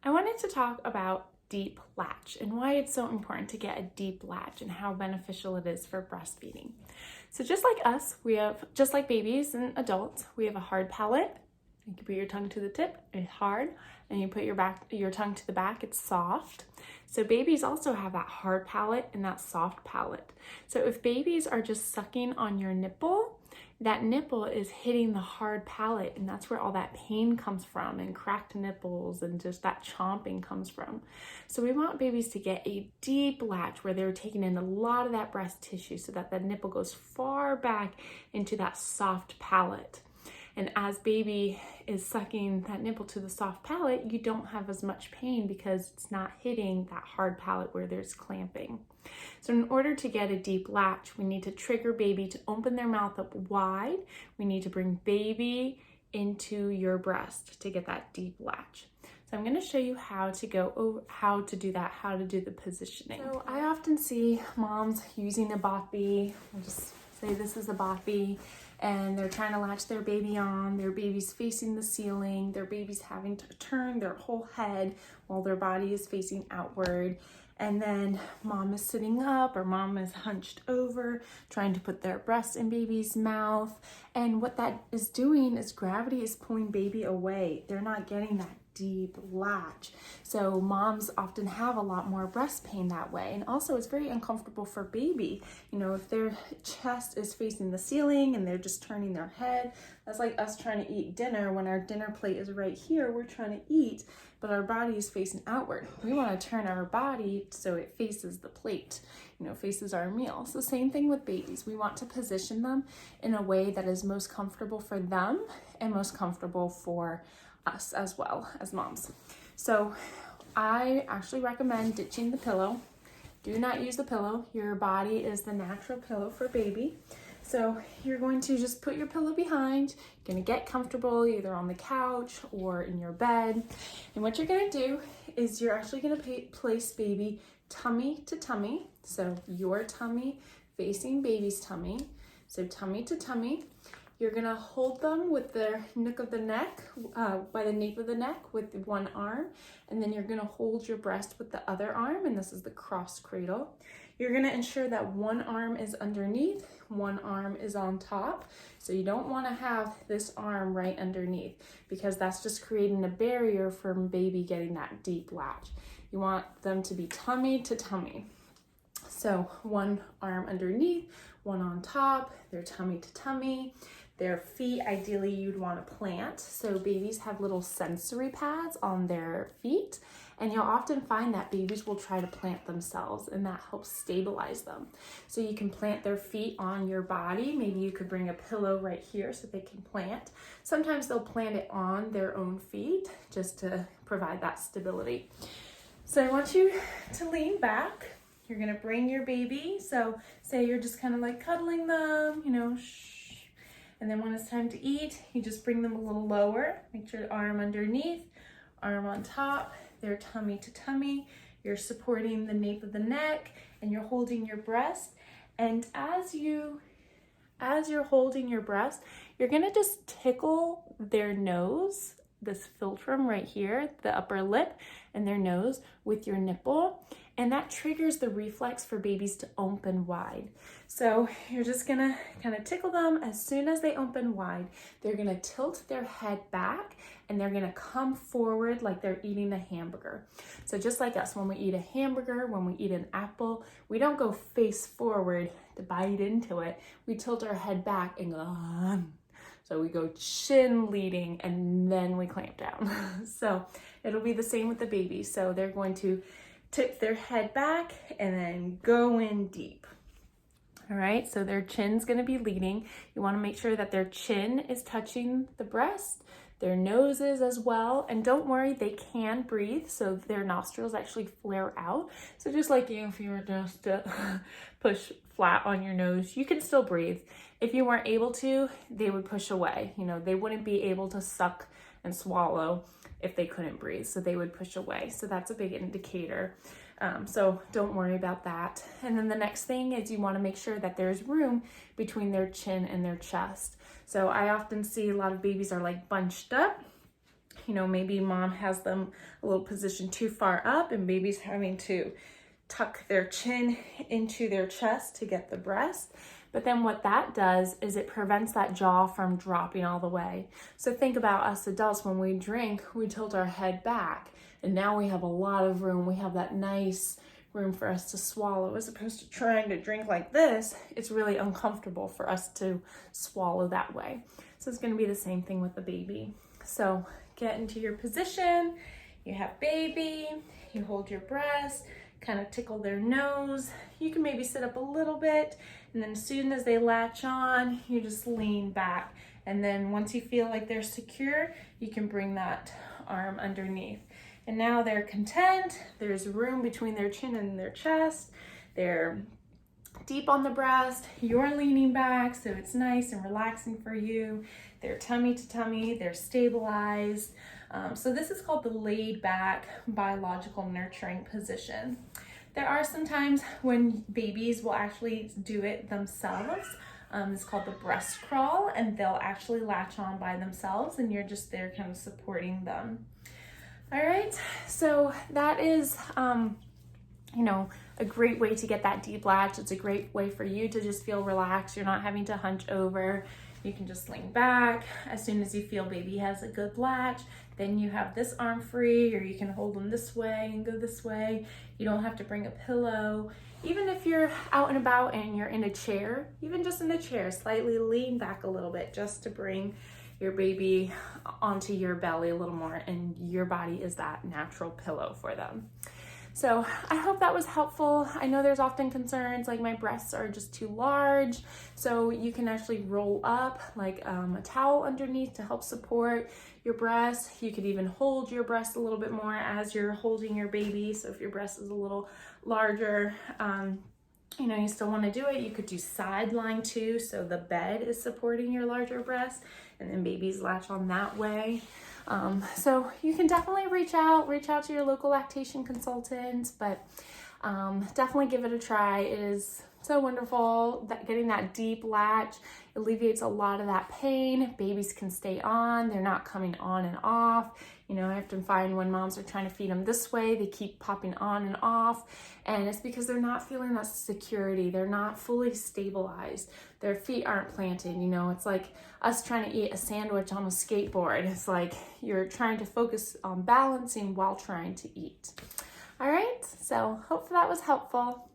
I wanted to talk about deep latch and why it's so important to get a deep latch and how beneficial it is for breastfeeding. So just like us, just like babies and adults, we have a hard palate. You can put your tongue to the tip, it's hard, and you put your tongue to the back, it's soft. So babies also have that hard palate and that soft palate. So if babies are just sucking on your nipple, that nipple is hitting the hard palate, and that's where all that pain comes from, and cracked nipples and just that chomping comes from. So we want babies to get a deep latch where they're taking in a lot of that breast tissue so that the nipple goes far back into that soft palate. And as baby is sucking that nipple to the soft palate, you don't have as much pain because it's not hitting that hard palate where there's clamping. So in order to get a deep latch, we need to trigger baby to open their mouth up wide. We need to bring baby into your breast to get that deep latch. So I'm going to show you how to do that, how to do the positioning. So I often see moms using a boppy. I'll just say this is a boppy. And they're trying to latch their baby on, their baby's facing the ceiling, their baby's having to turn their whole head while their body is facing outward. And then mom is sitting up or mom is hunched over, trying to put their breast in baby's mouth. And what that is doing is gravity is pulling baby away. They're not getting that deep latch. So moms often have a lot more breast pain that way. And also it's very uncomfortable for baby. You know, if their chest is facing the ceiling and they're just turning their head, that's like us trying to eat dinner when our dinner plate is right here. We're trying to eat, but our body is facing outward. We want to turn our body so it faces the plate, faces our meal. So same thing with babies. We want to position them in a way that is most comfortable for them and most comfortable for us as well as moms. So I actually recommend ditching the pillow. Do not use the pillow. Your body is the natural pillow for baby. So you're going to just put your pillow behind. You're going to get comfortable either on the couch or in your bed. And what you're going to do is you're actually going to place baby tummy to tummy. So your tummy facing baby's tummy. So tummy to tummy. You're gonna hold them with the nook of the neck, by the nape of the neck with one arm, and then you're gonna hold your breast with the other arm, and this is the cross cradle. You're gonna ensure that one arm is underneath, one arm is on top. So you don't wanna have this arm right underneath because that's just creating a barrier from baby getting that deep latch. You want them to be tummy to tummy. So one arm underneath, one on top, their tummy to tummy. Their feet, ideally you'd want to plant. So babies have little sensory pads on their feet, and you'll often find that babies will try to plant themselves, and that helps stabilize them. So you can plant their feet on your body. Maybe you could bring a pillow right here so they can plant. Sometimes they'll plant it on their own feet just to provide that stability. So I want you to lean back. You're gonna bring your baby. So say you're just kind of like cuddling them, and then when it's time to eat, you just bring them a little lower. Make sure arm underneath, arm on top, their tummy to tummy. You're supporting the nape of the neck and you're holding your breast. And as you're holding your breast, you're gonna just tickle their nose, this philtrum right here, the upper lip and their nose with your nipple. And that triggers the reflex for babies to open wide. So you're just gonna kind of tickle them. As soon as they open wide, they're gonna tilt their head back and they're gonna come forward like they're eating a hamburger. So just like us, when we eat a hamburger, when we eat an apple, we don't go face forward to bite into it. We tilt our head back and go, so we go chin leading and then we clamp down. So it'll be the same with the baby. So they're going to tip their head back and then go in deep. All right, so their chin's gonna be leading. You wanna make sure that their chin is touching the breast, their nose is as well, and don't worry, they can breathe, so their nostrils actually flare out. So just like if you were just to push flat on your nose, you can still breathe. If you weren't able to, they would push away. They wouldn't be able to suck and swallow if they couldn't breathe, so they would push away. So that's a big indicator. So don't worry about that. And then the next thing is you want to make sure that there's room between their chin and their chest. So I often see a lot of babies are like bunched up You know, maybe mom has them a little position too far up and baby's having to tuck their chin into their chest to get the breast. But then what that does is it prevents that jaw from dropping all the way. So think about us adults, when we drink, we tilt our head back, and now we have a lot of room. We have that nice room for us to swallow, as opposed to trying to drink like this. It's really uncomfortable for us to swallow that way. So it's gonna be the same thing with the baby. So get into your position, you have baby, you hold your breast, kind of tickle their nose. You can maybe sit up a little bit, and then as soon as they latch on, you just lean back. And then once you feel like they're secure, you can bring that arm underneath. And now they're content. There's room between their chin and their chest. They're deep on the breast. You're leaning back, so it's nice and relaxing for you. They're tummy to tummy. They're stabilized. So this is called the laid back biological nurturing position. There are some times when babies will actually do it themselves. It's called the breast crawl, and they'll actually latch on by themselves, and you're just there kind of supporting them. All right, so that is, you know, a great way to get that deep latch. It's a great way for you to just feel relaxed. You're not having to hunch over. You can just lean back. As soon as you feel baby has a good latch, then you have this arm free, or you can hold them this way and go this way. You don't have to bring a pillow. Even if you're out and about and you're in a chair, even just in a chair, slightly lean back a little bit just to bring your baby onto your belly a little more, and your body is that natural pillow for them. So I hope that was helpful. I know there's often concerns like my breasts are just too large, so you can actually roll up like a towel underneath to help support your breast. You could even hold your breast a little bit more as you're holding your baby. So if your breast is a little larger, you know, you still want to do it. You could do side lying too, so the bed is supporting your larger breast, and then babies latch on that way. So you can definitely reach out to your local lactation consultant, but definitely give it a try. It is so wonderful that getting that deep latch alleviates a lot of that pain. Babies can stay on, they're not coming on and off. You know, I often find when moms are trying to feed them this way, they keep popping on and off, and it's because they're not feeling that security. They're not fully stabilized. Their feet aren't planted. You know, it's like us trying to eat a sandwich on a skateboard. It's like you're trying to focus on balancing while trying to eat. All right, so hope that was helpful.